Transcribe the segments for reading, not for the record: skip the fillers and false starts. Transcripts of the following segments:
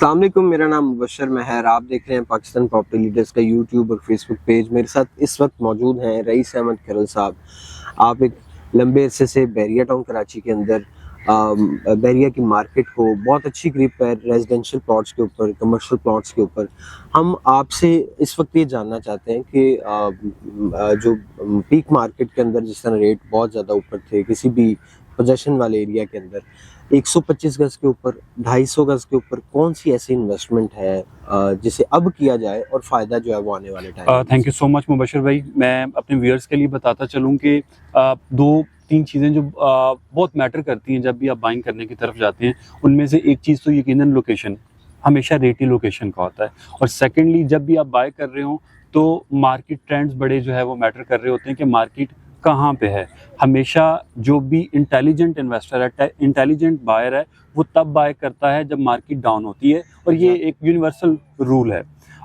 अस्सलाम वालेकुम, मेरा नाम मुबशर महर। आप देख रहे हैं पाकिस्तान प्रॉपर्टी लीडर्स का यूट्यूब और फेसबुक पेज। मेरे साथ इस वक्त मौजूद हैं रईस अहमद खिरल साहब। आप एक लंबे अरसे से बैरिया टाउन कराची के अंदर बैरिया की मार्केट को बहुत अच्छी ग्रिप है रेजिडेंशियल प्लॉट्स के ऊपर, कमर्शियल प्लॉट्स के ऊपर। हम आपसे इस वक्त ये जानना चाहते हैं कि जो पीक मार्केट के अंदर जिस तरह रेट बहुत ज़्यादा ऊपर थे किसी भी पोजेशन वाले एरिया के अंदर, 125 गज के ऊपर, 250 गज के ऊपर कौन सी ऐसी इन्वेस्टमेंट है जिसे अब किया जाए और फायदा जो है वो आने वाले time. Thank you so much Mubashar भाई। मैं अपने व्यूअर्स के लिए बताता चलूँ कि दो तीन चीज़ें जो बहुत मैटर करती हैं जब भी आप बाइंग करने की तरफ जाते हैं। उनमें से एक चीज़ तो यकीनन लोकेशन, हमेशा रेट ही लोकेशन का होता है। और सेकेंडली जब भी आप बाय कर रहे हो तो मार्केट ट्रेंड्स बड़े जो है वो मैटर कर रहे होते हैं कि मार्केट कहाँ पे है। हमेशा जो भी इंटेलिजेंट इन्वेस्टर है, इंटेलिजेंट बायर है, वो तब बाय करता है जब मार्केट डाउन होती है, और ये एक यूनिवर्सल रूल है।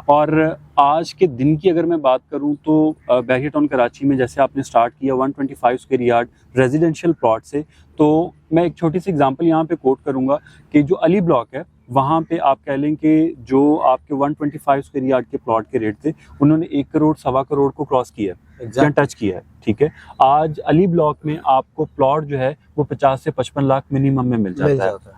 और आज के दिन की अगर मैं बात करूं तो बैरिया टाउन कराची में जैसे आपने स्टार्ट किया 125 स्क्वायर यार्ड रेजिडेंशियल प्लॉट से, तो मैं एक छोटी सी एग्जांपल यहाँ पे कोट करूंगा कि जो अली ब्लॉक है वहाँ पे आप कह लें कि जो आपके 125 स्क्वायर यार्ड के प्लॉट के रेट थे उन्होंने 1 करोड़ सवा करोड़ को क्रॉस किया है, टच किया है। ठीक है, आज अली ब्लॉक में आपको प्लॉट जो है वो 50 से 55 लाख मिनिमम में मिल जाता है।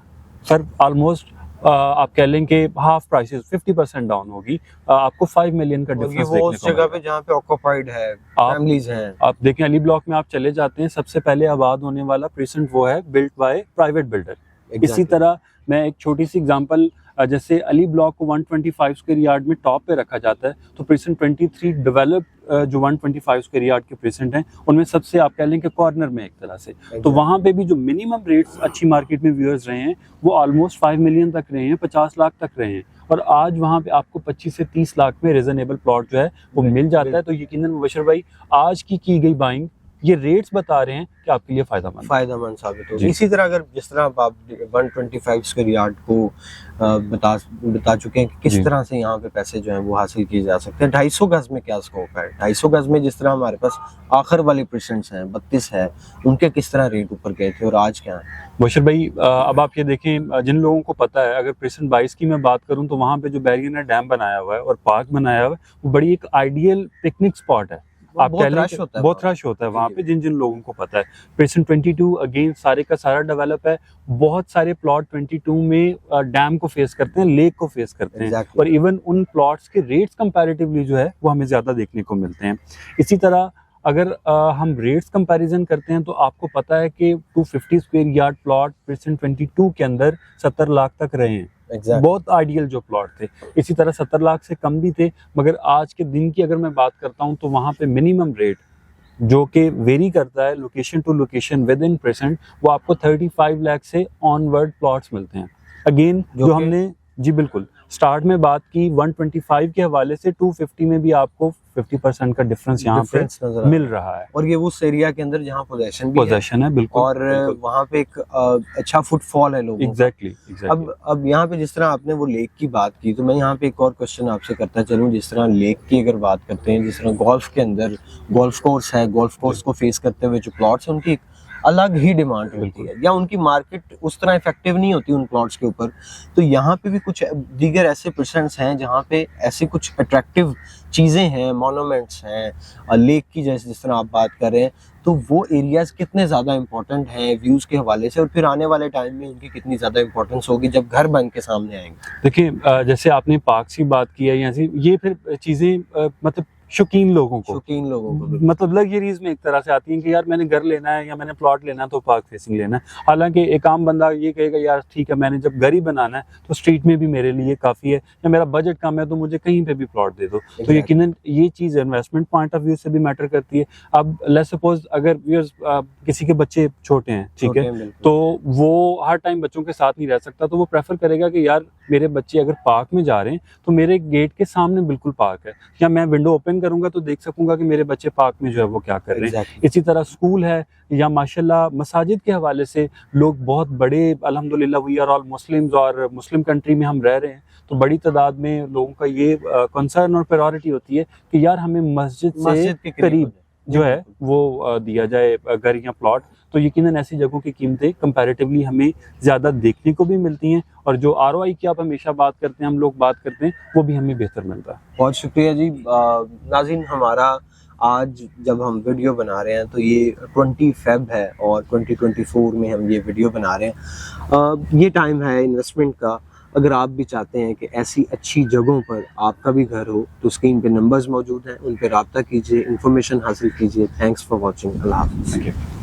सर ऑलमोस्ट आप कह लें कि हाफ प्राइसेस 50% डाउन होगी, आपको 5 मिलियन का डिफरेंस देखने को उस जगह पे जहाँ पे ऑक्यूपाइड है, फैमिलीज हैं। आप देखें अली ब्लॉक में आप चले जाते हैं, सबसे पहले आबाद होने वाला प्रेजेंट वो है बिल्ट बाय प्राइवेट बिल्डर। इसी तरह मैं एक छोटी सी एग्जांपल, जैसे अली ब्लॉक को 125 स्क्वायर यार्ड में टॉप पे रखा जाता है, तो प्रेजेंट 23 डेवलप जो 125 स्क्वायर यार्ड के प्रेजेंट हैं उनमें सबसे आप कह लें कि कॉर्नर में एक तरह से। तो वहाँ पे भी जो मिनिमम रेट्स अच्छी मार्केट में व्यूअर्स रहे हैं वो ऑलमोस्ट 5 मिलियन तक रहे हैं, 50 लाख तक रहे हैं, और आज वहाँ पे आपको 25 से 30 लाख में रिजनेबल प्लॉट जो है वो मिल जाता है। तो यकीनन मुबशर भाई आज की गई बाइंग ये रेट्स बता रहे हैं कि आपके लिए फायदामंद साबित होगी। इसी तरह अगर जिस तरह आप 125 स्क्वायर यार्ड को बता चुके हैं कि किस तरह से यहाँ पे पैसे जो हैं वो हासिल किए जा सकते हैं, 250 गज में क्या स्कोप है? 250 गज में जिस तरह हमारे पास आखिर वाले परसेंट्स हैं 32 है, उनके किस तरह रेट ऊपर गए थे और आज क्या है? मुबशर भाई अब आप ये देखें, जिन लोगों को पता है, अगर प्रेजेंट 22 की मैं बात करूँ तो वहाँ पे जो बैरिया ने डैम बनाया हुआ है और पार्क बनाया हुआ है वो बड़ी एक आइडियल पिकनिक स्पॉट है। आप बहुत रश होता है वहाँ पे, जिन लोगों को पता है। प्रेजेंट 22 अगेन सारे का सारा डेवलप है, बहुत सारे प्लॉट 22 में डैम को फेस करते हैं, लेक को फेस करते हैं, और इवन उन प्लॉट्स के रेट्स कंपैरेटिवली जो है वो हमें ज्यादा देखने को मिलते हैं। इसी तरह अगर हम रेट्स कंपैरिजन करते हैं तो आपको पता है कि 250 स्क्वायर यार्ड प्लॉट प्रेजेंट 22 के अंदर 70 लाख तक रहे हैं। बहुत आइडियल जो प्लॉट थे। इसी तरह 70 लाख से कम भी थे, मगर आज के दिन की अगर मैं बात करता हूं तो वहां पे मिनिमम रेट जो कि वेरी करता है location to location within present, वो आपको 35 लाख से ऑनवर्ड प्लॉट्स मिलते हैं। अगेन जो हमने जी बिल्कुल स्टार्ट में बात की 125 के हवाले से 250 में भी आपको 50% का डिफरेंस यहाँ पे मिल रहा है, और ये उस एरिया के अंदर जहाँ पोजेशन है बिल्कुल, और वहाँ पे एक अच्छा फुटफॉल है लोगों एग्जैक्टली। अब यहाँ पे जिस तरह आपने वो लेक की बात की, तो मैं यहाँ पे एक और क्वेश्चन आपसे करता चलूँ। जिस तरह लेक की अगर बात करते हैं, जिस तरह गोल्फ के अंदर गोल्फ कोर्स है, गोल्फ कोर्स को फेस करते हुए जो प्लॉट्स है उनकी एक अलग ही डिमांड होती है, या उनकी मार्केट उस तरह इफेक्टिव नहीं होती उन प्लॉट्स के ऊपर। तो यहाँ पे भी कुछ दीगर ऐसे परसेंट्स हैं जहाँ पे ऐसे कुछ अट्रैक्टिव चीज़ें हैं, मॉन्यूमेंट्स हैं, लेक की जैसे जिस तरह आप बात कर रहे हैं, तो वो एरियाज कितने ज़्यादा इंपॉर्टेंट हैं व्यूज़ के हवाले से, और फिर आने वाले टाइम में उनकी कितनी ज़्यादा इंपॉर्टेंस होगी जब घर बन के सामने आएंगे? देखिए जैसे आपने पार्क की बात की है, यहाँ से ये फिर चीज़ें मतलब शौकीन लोगों को मतलब लग्जरीज में एक तरह से आती हैं कि यार मैंने घर लेना है या मैंने प्लॉट लेना है तो पार्क फेसिंग लेना है। हालांकि एक आम बंदा ये कहेगा यार ठीक है, मैंने जब घर ही बनाना है तो स्ट्रीट में भी मेरे लिए काफ़ी है, या मेरा बजट कम है तो मुझे कहीं पे भी प्लॉट दे दो। तो यकीनन ये चीज़ इन्वेस्टमेंट पॉइंट ऑफ व्यू से भी मैटर करती है। अब लेट्स सपोज अगर किसी के बच्चे छोटे हैं, ठीक है, तो वो हर टाइम बच्चों के साथ नहीं रह सकता, तो वो प्रेफर करेगा कि यार मेरे बच्चे अगर पार्क में जा रहे हैं तो मेरे गेट के सामने बिल्कुल पार्क है, या मैं विंडो ओपन करूंगा तो देख सकूंगा कि मेरे बच्चे पार्क में जो है वो क्या कर रहे हैं। इसी तरह स्कूल है, या माशाल्लाह मसाजिद के हवाले से लोग बहुत बड़े, अल्हम्दुलिल्लाह वी आर ऑल मुस्लिम्स, और मुस्लिम कंट्री में हम रह रहे हैं, तो बड़ी तादाद में लोगों का ये कंसर्न और प्रायोरिटी होती है कि यार हमें मस्जिद से करीब जो है वो दिया जाए घर या प्लॉट, तो यकीनन ऐसी जगहों की कीमतें कंपैरेटिवली हमें ज़्यादा देखने को भी मिलती हैं और जो ROI की आप हमेशा बात करते हैं, हम लोग बात करते हैं, वो भी हमें बेहतर मिलता है। बहुत शुक्रिया जी। नाज़रीन, हमारा आज जब हम वीडियो बना रहे हैं तो ये 20 फ़ेब है और 2024 में हम ये वीडियो बना रहे हैं। ये टाइम है इन्वेस्टमेंट का। अगर आप भी चाहते हैं कि ऐसी अच्छी जगहों पर आपका भी घर हो तो स्क्रीन पे नंबर्स मौजूद हैं, उन पर रब्ता कीजिए, इन्फॉर्मेशन हासिल कीजिए। Thanks for watching. अल्लाह हाफ़िज़। Thank you.